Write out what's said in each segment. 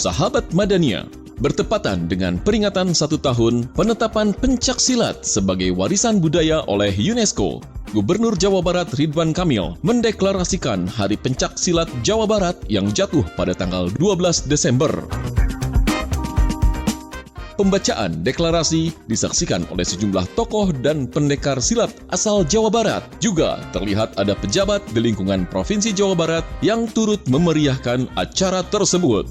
Sahabat Madania, bertepatan dengan peringatan 1 tahun penetapan pencaksilat sebagai warisan budaya oleh UNESCO, Gubernur Jawa Barat Ridwan Kamil mendeklarasikan Hari Pencaksilat Jawa Barat yang jatuh pada tanggal 12 Desember. Pembacaan deklarasi disaksikan oleh sejumlah tokoh dan pendekar silat asal Jawa Barat. Juga terlihat ada pejabat di lingkungan Provinsi Jawa Barat yang turut memeriahkan acara tersebut.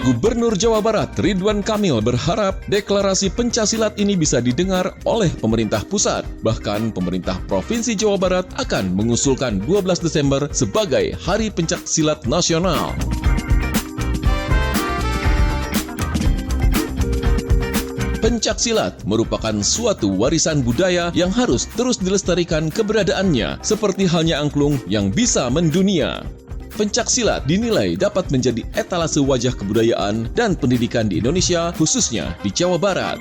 Gubernur Jawa Barat Ridwan Kamil berharap deklarasi pencaksilat ini bisa didengar oleh pemerintah pusat. Bahkan pemerintah Provinsi Jawa Barat akan mengusulkan 12 Desember sebagai Hari Pencaksilat Nasional. Pencaksilat merupakan suatu warisan budaya yang harus terus dilestarikan keberadaannya, seperti halnya angklung yang bisa mendunia. Pencaksilat dinilai dapat menjadi etalase wajah kebudayaan dan pendidikan di Indonesia, khususnya di Jawa Barat.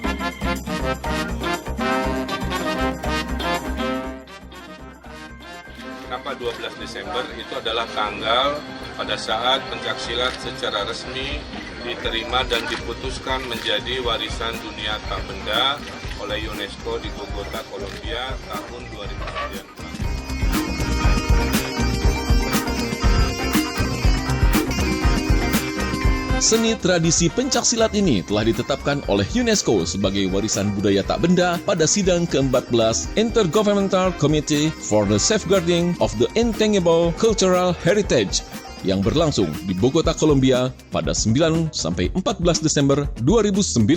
Kenapa 12 Desember itu adalah tanggal pada saat pencaksilat secara resmi diterima dan diputuskan menjadi warisan dunia tak benda oleh UNESCO di Bogota, Kolombia tahun 2009. Seni tradisi pencaksilat ini telah ditetapkan oleh UNESCO sebagai warisan budaya tak benda pada sidang ke-14 Intergovernmental Committee for the Safeguarding of the Intangible Cultural Heritage yang berlangsung di Bogota, Kolombia pada 9-14 Desember 2019.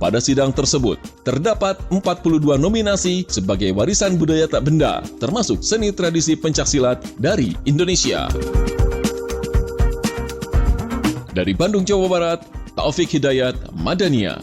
Pada sidang tersebut, terdapat 42 nominasi sebagai warisan budaya tak benda, termasuk seni tradisi pencaksilat dari Indonesia. Dari Bandung, Jawa Barat, Taufik Hidayat, Madania.